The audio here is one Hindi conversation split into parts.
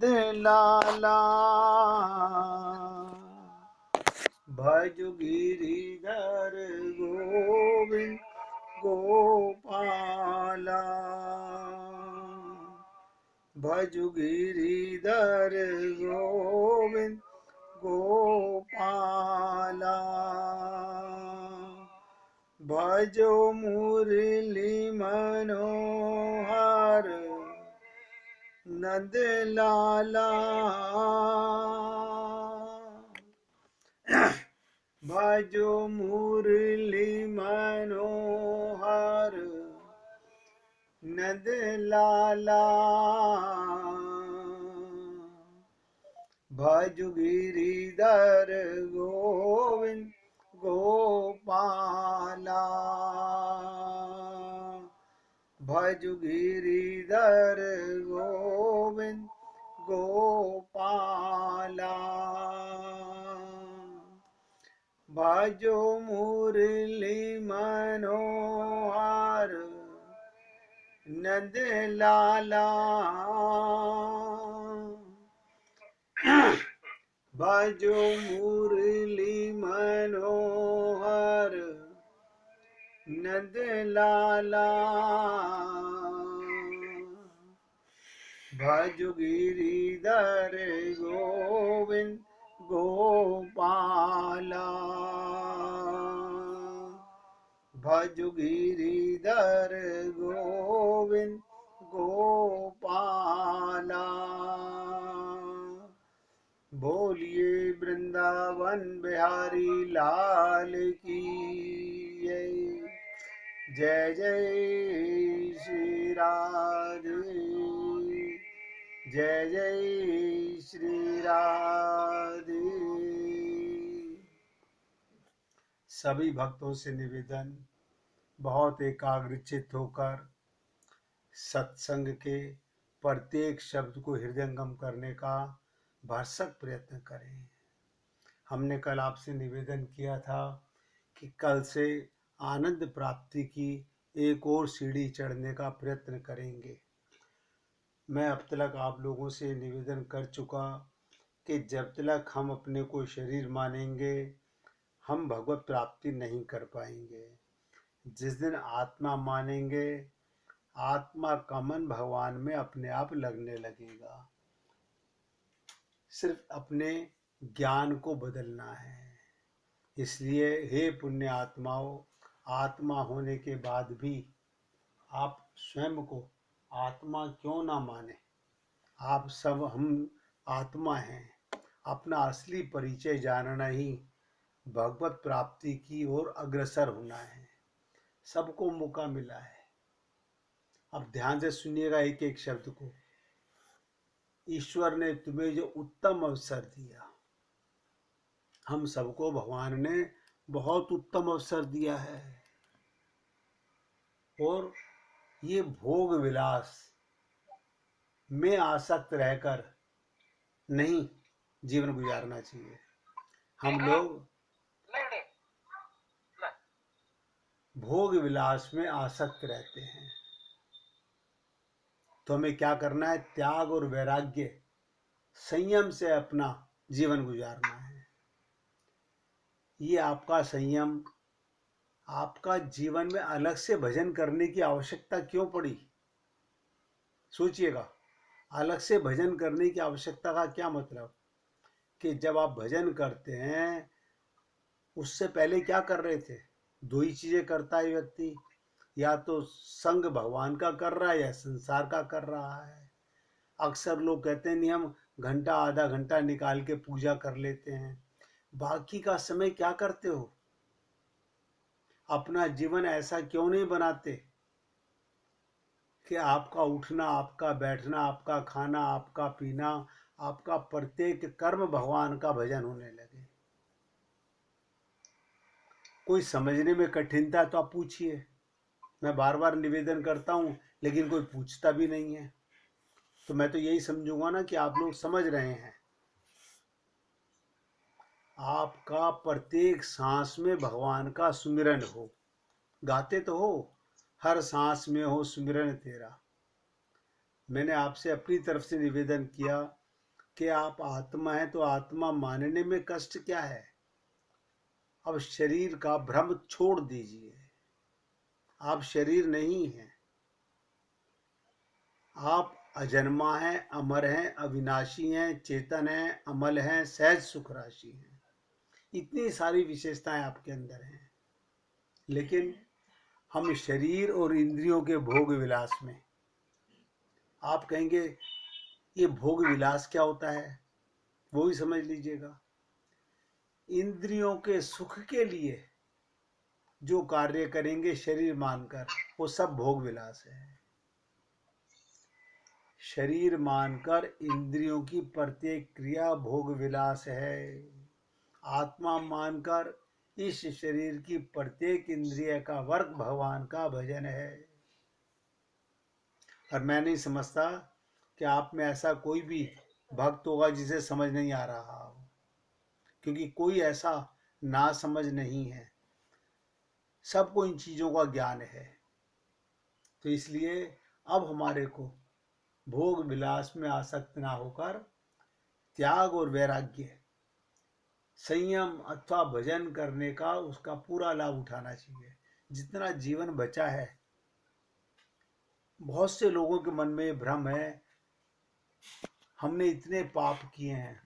लाला भज गिरिधर गोविंद गोपाला भज गिरिधर गोविंद गोपाला भजो मुरली मनोहर नंद लाला भजो मुरली मनोहर नंद लाला भज गिरिधर गोविंद गोपाला भज गिरिधर गोविंद गोपाला भजो मुरली मनोहर नंद लाला भजो मुरली मनोहर नंद लाला भज गिरिधर गोविंद गोपाला भज गिरिधर गोविंद गोपाला बोलिए वृंदावन बिहारी लाल की जय जय श्री राधे जय जय श्री राधे। सभी भक्तों से निवेदन, बहुत एकाग्रचित्त होकर सत्संग के प्रत्येक शब्द को हृदयंगम करने का भरसक प्रयत्न करें। हमने कल आपसे निवेदन किया था कि कल से आनंद प्राप्ति की एक और सीढ़ी चढ़ने का प्रयत्न करेंगे। मैं अब तक आप लोगों से निवेदन कर चुका कि जब तक हम अपने को शरीर मानेंगे हम भगवत प्राप्ति नहीं कर पाएंगे। जिस दिन आत्मा मानेंगे आत्मा का मन भगवान में अपने आप लगने लगेगा। सिर्फ अपने ज्ञान को बदलना है। इसलिए हे पुण्य आत्माओं, आत्मा होने के बाद भी आप स्वयं को आत्मा क्यों ना माने। आप सब हम आत्मा हैं। अपना असली परिचय जानना ही भगवत प्राप्ति की ओर अग्रसर होना है। सबको मौका मिला है। अब ध्यान से सुनिएगा एक एक शब्द को। ईश्वर ने तुम्हें जो उत्तम अवसर दिया, हम सबको भगवान ने बहुत उत्तम अवसर दिया है और ये भोग विलास में आसक्त रहकर नहीं जीवन गुजारना चाहिए। हम लोग भोग विलास में आसक्त रहते हैं तो हमें क्या करना है? त्याग और वैराग्य संयम से अपना जीवन गुजारना है। ये आपका संयम आपका जीवन में अलग से भजन करने की आवश्यकता क्यों पड़ी? सोचिएगा। अलग से भजन करने की आवश्यकता का क्या मतलब कि जब आप भजन करते हैं उससे पहले क्या कर रहे थे? दो ही चीजें करता है व्यक्ति, या तो संग भगवान का कर रहा है या संसार का कर रहा है। अक्सर लोग कहते हैं नहीं हम घंटा आधा घंटा निकाल के पूजा कर लेते हैं। बाकी का समय क्या करते हो? अपना जीवन ऐसा क्यों नहीं बनाते कि आपका उठना, आपका बैठना, आपका खाना, आपका पीना, आपका प्रत्येक कर्म भगवान का भजन होने लगे। कोई समझने में कठिनता तो आप पूछिए। मैं बार बार निवेदन करता हूँ लेकिन कोई पूछता भी नहीं है, तो मैं तो यही समझूंगा ना कि आप लोग समझ रहे हैं। आपका प्रत्येक सांस में भगवान का सुमिरन हो। गाते तो हो, हर सांस में हो सुमिरन तेरा। मैंने आपसे अपनी तरफ से निवेदन किया कि आप आत्मा हैं, तो आत्मा मानने में कष्ट क्या है। अब शरीर का भ्रम छोड़ दीजिए, आप शरीर नहीं हैं, आप अजन्मा हैं, अमर हैं, अविनाशी हैं, चेतन हैं, अमल हैं, सहज सुख राशि हैं। इतनी सारी विशेषताएं आपके अंदर हैं, लेकिन हम शरीर और इंद्रियों के भोग विलास में, आप कहेंगे ये भोग विलास क्या होता है, वो ही समझ लीजिएगा। इंद्रियों के सुख के लिए जो कार्य करेंगे शरीर मानकर, वो सब भोग विलास है। शरीर मानकर इंद्रियों की प्रत्येक क्रिया भोग विलास है। आत्मा मानकर इस शरीर की प्रत्येक इंद्रिय का वर्ग भगवान का भजन है। और मैं नहीं समझता कि आप में ऐसा कोई भी भक्त होगा जिसे समझ नहीं आ रहा हो, क्योंकि कोई ऐसा ना समझ नहीं है, सबको इन चीज़ों का ज्ञान है। तो इसलिए अब हमारे को भोग विलास में आसक्त ना होकर त्याग और वैराग्य, संयम अथवा भजन करने का उसका पूरा लाभ उठाना चाहिए। जितना जीवन बचा है, बहुत से लोगों के मन में भ्रम है हमने इतने पाप किए हैं,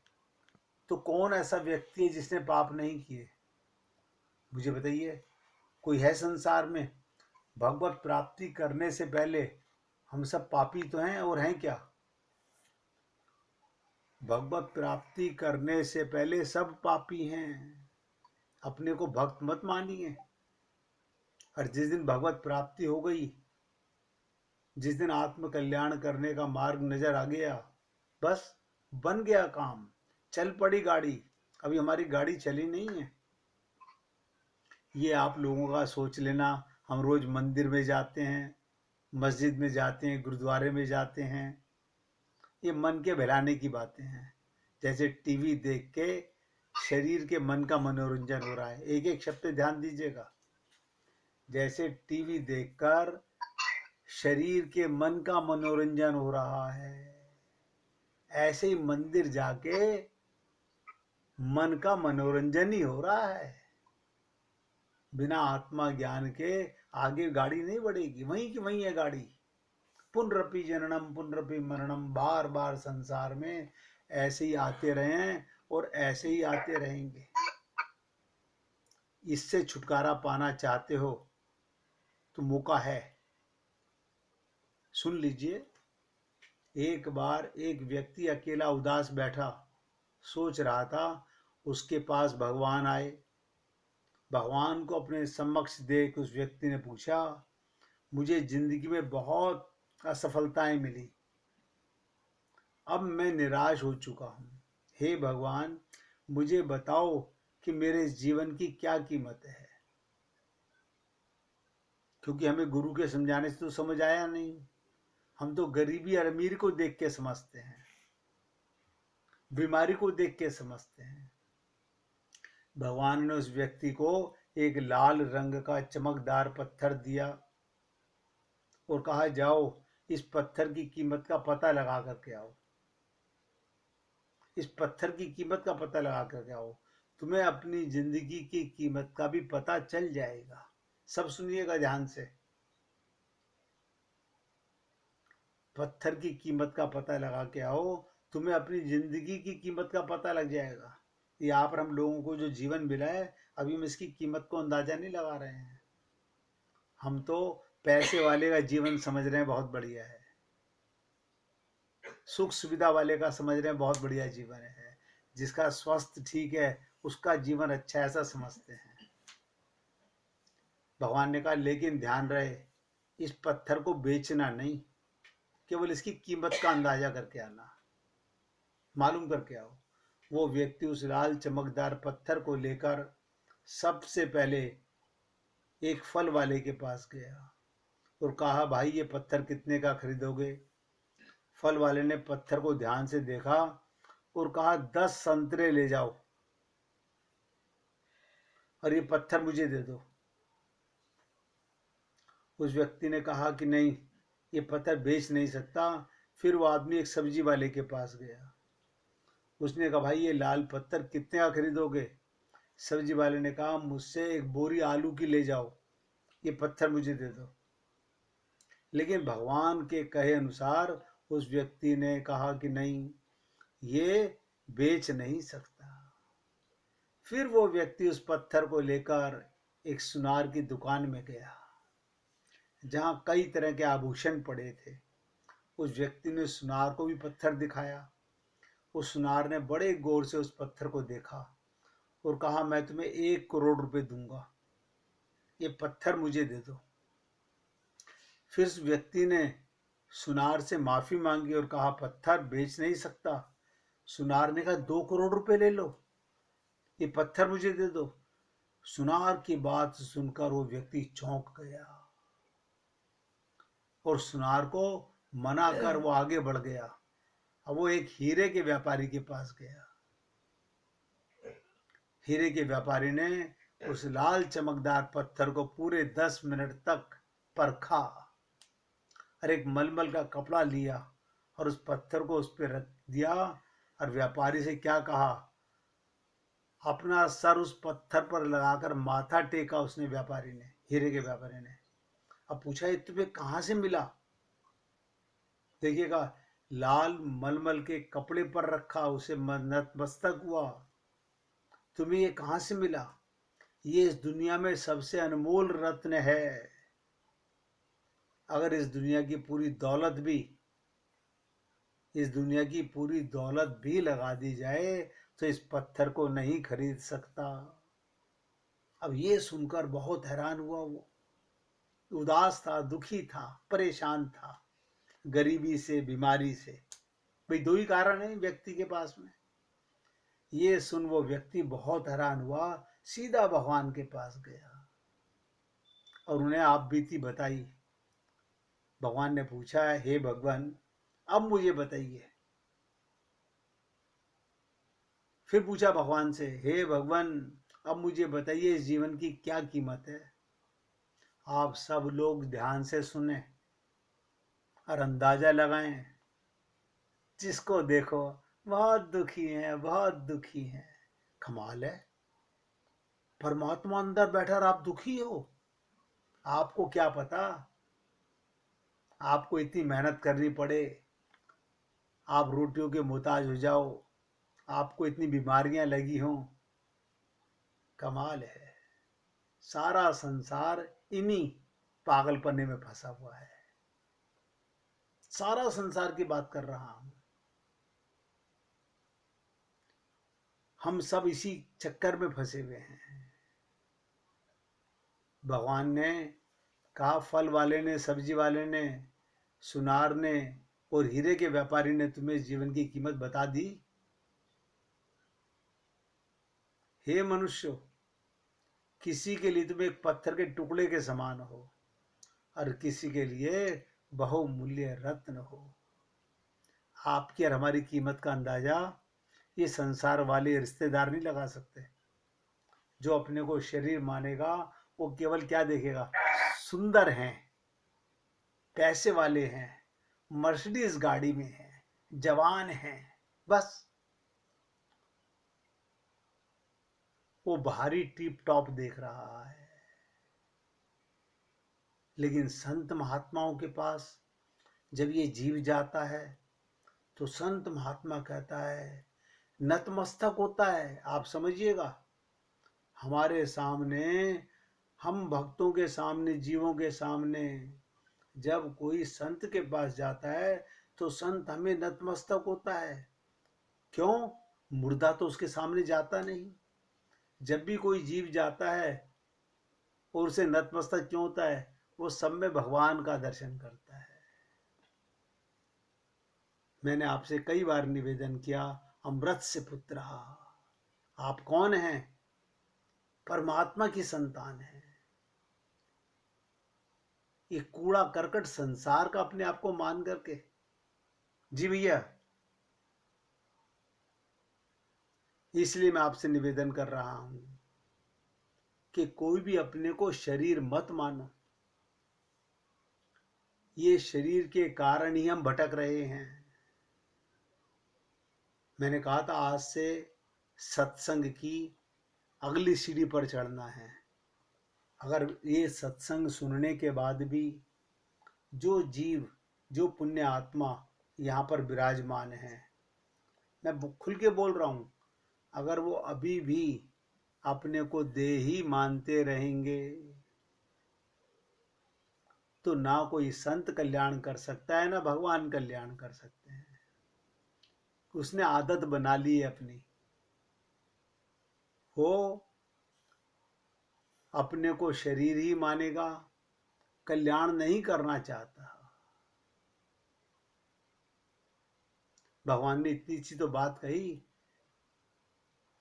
तो कौन ऐसा व्यक्ति है जिसने पाप नहीं किए, मुझे बताइए। कोई है संसार में? भगवत प्राप्ति करने से पहले हम सब पापी तो हैं, और हैं क्या? भगवत प्राप्ति करने से पहले सब पापी हैं। अपने को भक्त मत मानिए। और जिस दिन भगवत प्राप्ति हो गई, जिस दिन आत्म कल्याण करने का मार्ग नजर आ गया, बस बन गया काम, चल पड़ी गाड़ी। अभी हमारी गाड़ी चली नहीं है। ये आप लोगों का सोच लेना, हम रोज मंदिर में जाते हैं, मस्जिद में जाते हैं, गुरुद्वारे में जाते हैं, ये मन के बहलाने की बातें हैं। जैसे टीवी देख के शरीर के मन का मनोरंजन हो रहा है। एक एक शब्द पे ध्यान दीजिएगा। जैसे टीवी देखकर शरीर के मन का मनोरंजन हो रहा है, ऐसे ही मंदिर जाके मन का मनोरंजन ही हो रहा है। बिना आत्मा ज्ञान के आगे गाड़ी नहीं बढ़ेगी, वहीं की वहीं है गाड़ी। पुनरपि जननम पुनरपि मरणम, बार बार संसार में ऐसे ही आते रहे हैं और ऐसे ही आते रहेंगे। इससे छुटकारा पाना चाहते हो तो मौका है। सुन लीजिए। एक बार एक व्यक्ति अकेला उदास बैठा सोच रहा था, उसके पास भगवान आए। भगवान को अपने समक्ष देख उस व्यक्ति ने पूछा, मुझे जिंदगी में बहुत असफलताएं मिली, अब मैं निराश हो चुका हूँ। हे भगवान, मुझे बताओ कि मेरे जीवन की क्या कीमत है। क्योंकि हमें गुरु के समझाने से तो समझ आया नहीं, हम तो गरीबी और अमीर को देख के समझते हैं, बीमारी को देख के समझते हैं। भगवान ने उस व्यक्ति को एक लाल रंग का चमकदार पत्थर दिया और कहा, जाओ इस पत्थर की कीमत का पता लगा करके आओ। इस पत्थर की कीमत का पता लगा करके आओ, तुम्हें अपनी जिंदगी की कीमत का भी पता चल जाएगा। सब सुनिएगा ध्यान से। पत्थर की कीमत का पता लगा के आओ, तुम्हें अपनी जिंदगी की कीमत का पता लग जाएगा। यहाँ पर हम लोगों को जो जीवन मिला है, अभी हम इसकी कीमत को अंदाजा नहीं लगा रहे हैं। हम तो पैसे वाले का जीवन समझ रहे हैं बहुत बढ़िया है, सुख सुविधा वाले का समझ रहे हैं बहुत बढ़िया जीवन है, जिसका स्वास्थ्य ठीक है उसका जीवन अच्छा, ऐसा समझते हैं। भगवान ने कहा, लेकिन ध्यान रहे, इस पत्थर को बेचना नहीं, केवल इसकी कीमत का अंदाजा करके आना, मालूम करके आओ। वो व्यक्ति उस लाल चमकदार पत्थर को लेकर सबसे पहले एक फल वाले के पास गया और कहा, भाई ये पत्थर कितने का खरीदोगे? फल वाले ने पत्थर को ध्यान से देखा और कहा, 10 संतरे ले जाओ और ये पत्थर मुझे दे दो। उस व्यक्ति ने कहा कि नहीं, ये पत्थर बेच नहीं सकता। फिर वो आदमी एक सब्जी वाले के पास गया उसने कहा भाई ये लाल पत्थर कितने का खरीदोगे? सब्जी वाले ने कहा मुझसे एक बोरी आलू की ले जाओ, ये पत्थर मुझे दे दो। लेकिन भगवान के कहे अनुसार उस व्यक्ति ने कहा कि नहीं, ये बेच नहीं सकता। फिर वो व्यक्ति उस पत्थर को लेकर एक सुनार की दुकान में गया जहां कई तरह के आभूषण पड़े थे। उस व्यक्ति ने सुनार को भी पत्थर दिखाया। उस सुनार ने बड़े गौर से उस पत्थर को देखा और कहा मैं तुम्हें 1 करोड़ रुपए दूंगा, ये पत्थर मुझे दे दो। फिर उस व्यक्ति ने सुनार से माफी मांगी और कहा पत्थर बेच नहीं सकता। सुनार ने कहा 2 करोड़ रुपए ले लो, ये पत्थर मुझे दे दो। सुनार की बात सुनकर वो व्यक्ति चौंक गया और सुनार को मना कर वो आगे बढ़ गया। अब वो एक हीरे के व्यापारी के पास गया। हीरे के व्यापारी ने उस लाल चमकदार पत्थर को पूरे 10 मिनट तक परखा और एक मलमल का कपड़ा लिया और उस पत्थर को उस पर रख दिया और व्यापारी से क्या कहा, अपना सर उस पत्थर पर लगाकर माथा टेका उसने, व्यापारी ने, हीरे के व्यापारी ने। अब पूछा ये तुम्हें कहां से मिला? देखिएगा, लाल मलमल के कपड़े पर रखा, उसे नतमस्तक हुआ, तुम्हें ये कहां से मिला? ये इस दुनिया में सबसे अनमोल रत्न है। अगर इस दुनिया की पूरी दौलत भी लगा दी जाए तो इस पत्थर को नहीं खरीद सकता। अब ये सुनकर बहुत हैरान हुआ वो, उदास था, दुखी था, परेशान था, गरीबी से, बीमारी से। भाई 2 ही कारण है व्यक्ति के पास में। ये सुन वो व्यक्ति बहुत हैरान हुआ, सीधा भगवान के पास गया और उन्हें आप बीती बताई। भगवान ने पूछा हे भगवान अब मुझे बताइए। फिर पूछा भगवान से, हे भगवान अब मुझे बताइए इस जीवन की क्या कीमत है? आप सब लोग ध्यान से सुने और अंदाजा लगाएं। जिसको देखो बहुत दुखी हैं, बहुत दुखी हैं। कमाल है, परमात्मा अंदर बैठा और आप दुखी हो। आपको क्या पता, आपको इतनी मेहनत करनी पड़े, आप रोटियों के मोहताज हो जाओ, आपको इतनी बीमारियां लगी हों। कमाल है, सारा संसार इन्हीं पागलपने में फंसा हुआ है। सारा संसार की बात कर रहा हूं। हम सब इसी चक्कर में फंसे हुए हैं। भगवान ने कहा, फल वाले ने, सब्जी वाले ने, सुनार ने और हीरे के व्यापारी ने तुम्हें जीवन की कीमत बता दी। हे मनुष्य, किसी के लिए तुम एक पत्थर के टुकड़े के समान हो और किसी के लिए बहुमूल्य रत्न हो। आपकी और हमारी कीमत का अंदाजा ये संसार वाले रिश्तेदार नहीं लगा सकते। जो अपने को शरीर मानेगा वो केवल क्या देखेगा, सुंदर हैं, पैसे वाले हैं, मर्सिडीज गाड़ी में हैं, जवान हैं, बस वो भारी टिप टॉप देख रहा है। लेकिन संत महात्माओं के पास जब ये जीव जाता है तो संत महात्मा कहता है, नतमस्तक होता है। आप समझिएगा, हमारे सामने, हम भक्तों के सामने, जीवों के सामने जब कोई संत के पास जाता है तो संत हमें नतमस्तक होता है। क्यों? मुर्दा तो उसके सामने जाता नहीं। जब भी कोई जीव जाता है और उसे नतमस्तक क्यों होता है? वो सब में भगवान का दर्शन करता है। मैंने आपसे कई बार निवेदन किया, अमृत से पुत्र, आप कौन हैं? परमात्मा की संतान है। ये कूड़ा करकट संसार का अपने आप को मान करके, जी भैया, इसलिए मैं आपसे निवेदन कर रहा हूं कि कोई भी अपने को शरीर मत मानो। ये शरीर के कारण ही हम भटक रहे हैं। मैंने कहा था आज से सत्संग की अगली सीढ़ी पर चढ़ना है। अगर ये सत्संग सुनने के बाद भी जो जीव, जो पुण्य आत्मा यहाँ पर विराजमान है, मैं खुल के बोल रहा हूँ, अगर वो अभी भी अपने को देही मानते रहेंगे तो ना कोई संत कल्याण कर सकता है, ना भगवान कल्याण कर सकते हैं। उसने आदत बना ली है अपनी, वो अपने को शरीर ही मानेगा, कल्याण नहीं करना चाहता। भगवान ने इतनी सी तो बात कही,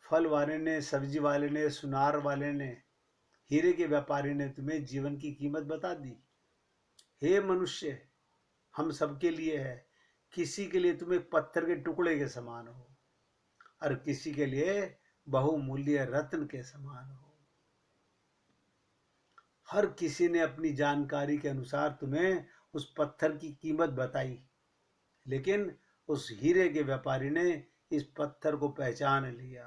फल वाले ने, सब्जी वाले ने, सुनार वाले ने, हीरे के व्यापारी ने तुम्हें जीवन की कीमत बता दी। हे मनुष्य, हम सबके लिए है, किसी के लिए तुम एक पत्थर के टुकड़े के समान हो और किसी के लिए बहुमूल्य रत्न के समान हो। हर किसी ने अपनी जानकारी के अनुसार तुम्हें उस पत्थर की कीमत बताई, लेकिन उस हीरे के व्यापारी ने इस पत्थर को पहचान लिया।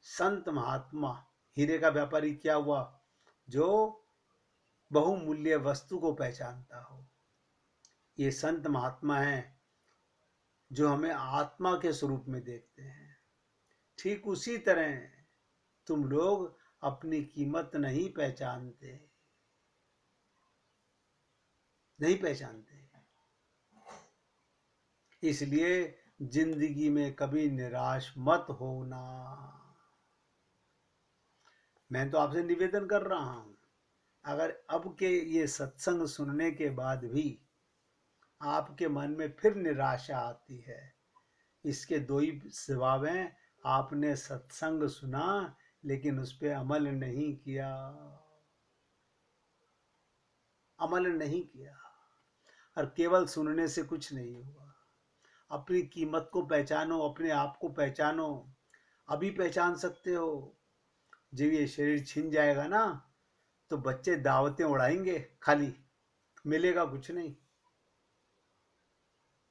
संत महात्मा, हीरे का व्यापारी क्या हुआ? जो बहुमूल्य वस्तु को पहचानता हो। ये संत महात्मा हैं जो हमें आत्मा के स्वरूप में देखते हैं। ठीक उसी तरह तुम लोग अपनी कीमत नहीं पहचानते, नहीं पहचानते। इसलिए जिंदगी में कभी निराश मत होना। मैं तो आपसे निवेदन कर रहा हूं, अगर अब के ये सत्संग सुनने के बाद भी आपके मन में फिर निराशा आती है, इसके दो ही जवाब हैं। आपने सत्संग सुना लेकिन उस पर अमल नहीं किया, अमल नहीं किया। और केवल सुनने से कुछ नहीं होगा। अपनी कीमत को पहचानो, अपने आप को पहचानो। अभी पहचान सकते हो, जब ये शरीर छिन जाएगा ना तो बच्चे दावतें उड़ाएंगे, खाली मिलेगा कुछ नहीं।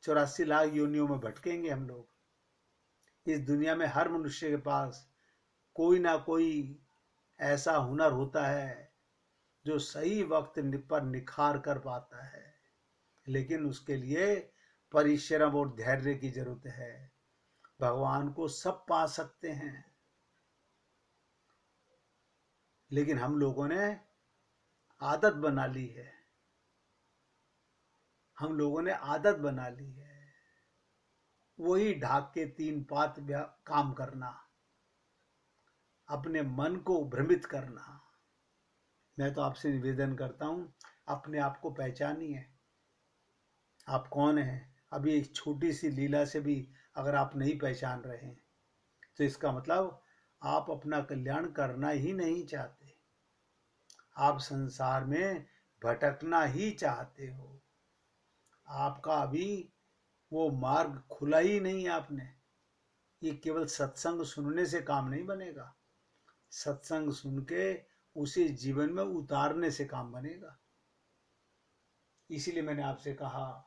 84 लाख योनियों में भटकेंगे हम लोग। इस दुनिया में हर मनुष्य के पास कोई ना कोई ऐसा हुनर होता है जो सही वक्त पर निखार कर पाता है, लेकिन उसके लिए परिश्रम और धैर्य की जरूरत है। भगवान को सब पा सकते हैं, लेकिन हम लोगों ने आदत बना ली है, हम लोगों ने आदत बना ली है वही ढाक के तीन पात काम करना, अपने मन को भ्रमित करना। मैं तो आपसे निवेदन करता हूं, अपने आप को पहचानिए, आप कौन हैं। अभी एक छोटी सी लीला से भी अगर आप नहीं पहचान रहे हैं तो इसका मतलब आप अपना कल्याण करना ही नहीं चाहते, आप संसार में भटकना ही चाहते हो। आपका अभी वो मार्ग खुला ही नहीं आपने। ये केवल सत्संग सुनने से काम नहीं बनेगा, सत्संग सुन के उसे जीवन में उतारने से काम बनेगा। इसीलिए मैंने आपसे कहा,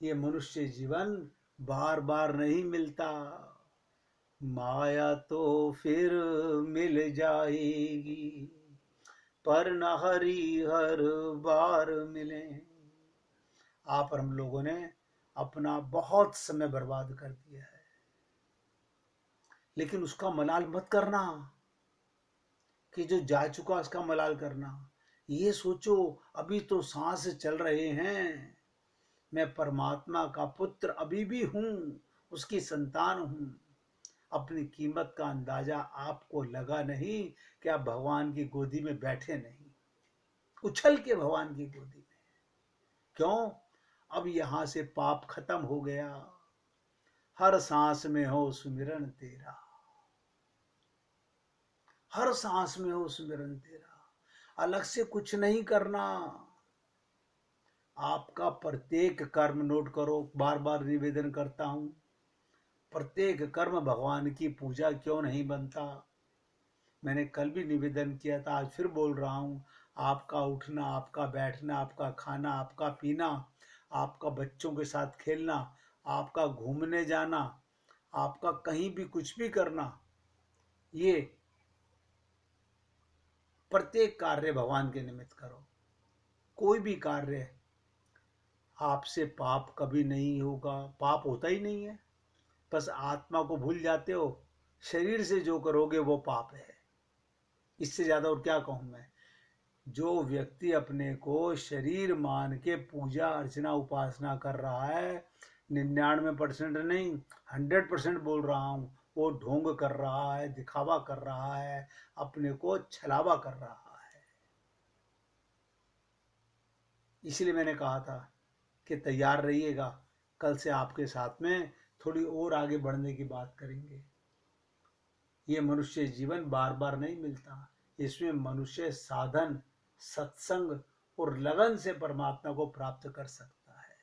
ये मनुष्य जीवन बार बार नहीं मिलता, माया तो फिर मिल जाएगी पर न हरि हर बार मिले। आप और हम लोगों ने अपना बहुत समय बर्बाद कर दिया है, लेकिन उसका मलाल मत करना कि जो जा चुका उसका मलाल करना। ये सोचो, अभी तो सांस चल रहे हैं, मैं परमात्मा का पुत्र अभी भी हूं, उसकी संतान हूं। अपनी कीमत का अंदाजा आपको लगा नहीं कि आप भगवान की गोदी में बैठे नहीं, उछल के भगवान की गोदी में। क्यों? अब यहां से पाप खत्म हो गया, हर सांस में हो सुमिरन तेरा, हर सांस में हो सुमिरन तेरा, अलग से कुछ नहीं करना। आपका प्रत्येक कर्म नोट करो, बार बार निवेदन करता हूं, प्रत्येक कर्म भगवान की पूजा क्यों नहीं बनता। मैंने कल भी निवेदन किया था, आज फिर बोल रहा हूं, आपका उठना, आपका बैठना, आपका खाना, आपका पीना, आपका बच्चों के साथ खेलना, आपका घूमने जाना, आपका कहीं भी कुछ भी करना, ये प्रत्येक कार्य भगवान के निमित्त करो। कोई भी कार्य, आपसे पाप कभी नहीं होगा, पाप होता ही नहीं है। बस आत्मा को भूल जाते हो, शरीर से जो करोगे वो पाप है। इससे ज्यादा और क्या कहूं मैं। जो व्यक्ति अपने को शरीर मान के पूजा अर्चना उपासना कर रहा है, 99% नहीं, 100% बोल रहा हूं, वो ढोंग कर रहा है, दिखावा कर रहा है, अपने को छलावा कर रहा है। इसलिए मैंने कहा था कि तैयार रहिएगा, कल से आपके साथ में थोड़ी और आगे बढ़ने की बात करेंगे। ये मनुष्य जीवन बार बार नहीं मिलता। इसमें मनुष्य साधन, सत्संग और लगन से परमात्मा को प्राप्त कर सकता है।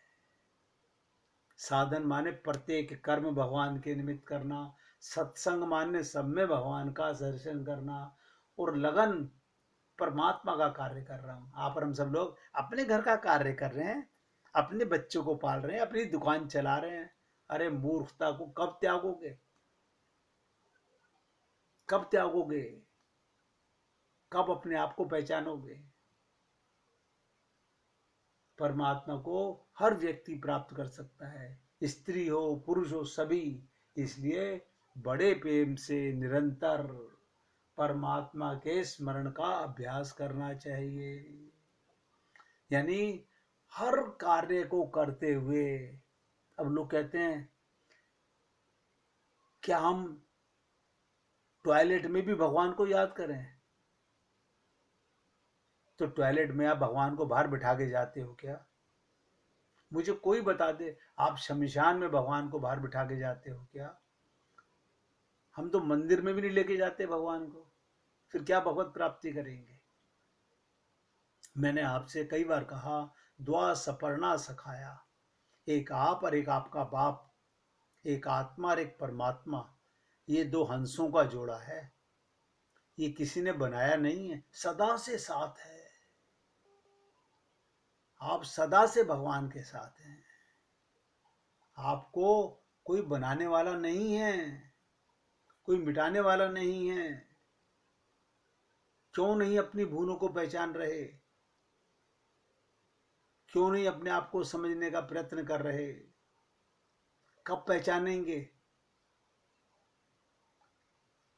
साधन माने प्रत्येक कर्म भगवान के निमित्त करना, सत्संग माने सब में भगवान का दर्शन करना, और लगन परमात्मा का कार्य कर रहा हूँ। आप और हम सब लोग अपने घर का कार्य कर रहे हैं, अपने बच्चों को पाल रहे हैं, अपनी दुकान चला रहे हैं। अरे मूर्खता को कब त्यागोगे, कब त्यागोगे, कब अपने आप को पहचानोगे। परमात्मा को हर व्यक्ति प्राप्त कर सकता है, स्त्री हो पुरुष हो सभी। इसलिए बड़े प्रेम से निरंतर परमात्मा के स्मरण का अभ्यास करना चाहिए। यानी हर कार्य को करते हुए, अब लोग कहते हैं क्या हम टॉयलेट में भी भगवान को याद करें? तो टॉयलेट में आप भगवान को बाहर बिठा के जाते हो क्या? मुझे कोई बता दे, आप शमशान में भगवान को बाहर बिठा के जाते हो क्या? हम तो मंदिर में भी नहीं लेके जाते भगवान को, फिर क्या भगवत प्राप्ति करेंगे? मैंने आपसे कई बार कहा, द्वा सपर्णा सखाया, एक आप और एक आपका बाप, एक आत्मा और एक परमात्मा, ये दो हंसों का जोड़ा है। ये किसी ने बनाया नहीं है, सदा से साथ है। आप सदा से भगवान के साथ हैं। आपको कोई बनाने वाला नहीं है, कोई मिटाने वाला नहीं है। क्यों नहीं अपनी भूलों को पहचान रहे? क्यों नहीं अपने आप को समझने का प्रयत्न कर रहे? कब पहचानेंगे?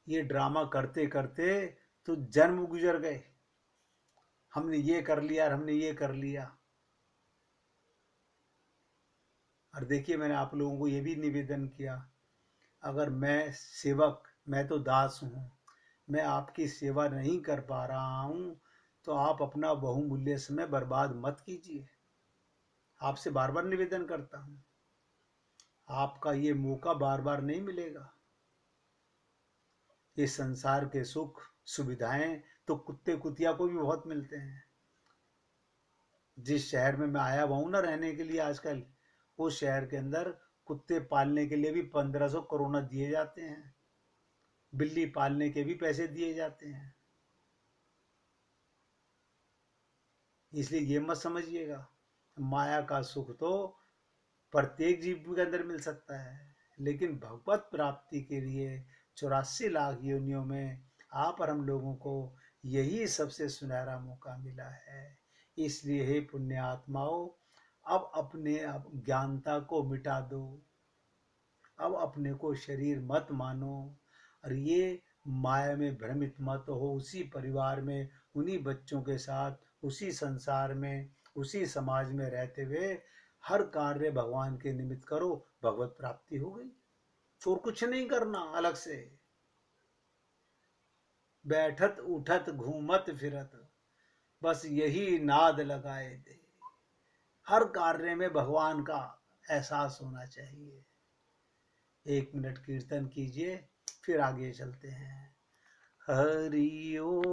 ये ड्रामा करते करते तो जन्म गुजर गए। हमने ये कर लिया और हमने ये कर लिया। और देखिए, मैंने आप लोगों को ये भी निवेदन किया, अगर मैं सेवक, मैं तो दास हूँ, मैं आपकी सेवा नहीं कर पा रहा हूँ, तो आप अपना बहुमूल्य समय बर्बाद मत कीजिए। आपसे बार बार निवेदन करता हूँ, आपका ये मौका बार बार नहीं मिलेगा। ये संसार के सुख सुविधाएं तो कुत्ते कुतिया को भी बहुत मिलते हैं। जिस शहर में मैं आया हुआ हूं ना रहने के लिए आजकल, उस शहर के अंदर कुत्ते पालने के लिए भी 1500 करोड़ दिए जाते हैं, बिल्ली पालने के भी पैसे दिए जाते हैं। इसलिए ये मत समझिएगा, माया का सुख तो प्रत्येक जीव के अंदर मिल सकता है, लेकिन भगवत प्राप्ति के लिए 84 लाख योनियों में आप और हम लोगों को यही सबसे सुनहरा मौका मिला है। इसलिए हे पुण्य आत्माओं, अब अपने ज्ञानता को मिटा दो, अब अपने को शरीर मत मानो, और ये माया में भ्रमित मत हो। उसी परिवार में, उन्हीं बच्चों के साथ, उसी संसार में, उसी समाज में रहते हुए हर कार्य भगवान के निमित्त करो, भगवत प्राप्ति हो गई। और कुछ नहीं करना अलग से। बैठत उठत घूमत फिरत, बस यही नाद लगाए दे। हर कार्य में भगवान का एहसास होना चाहिए। 1 मिनट कीर्तन कीजिए, फिर आगे चलते हैं। हरि ओम।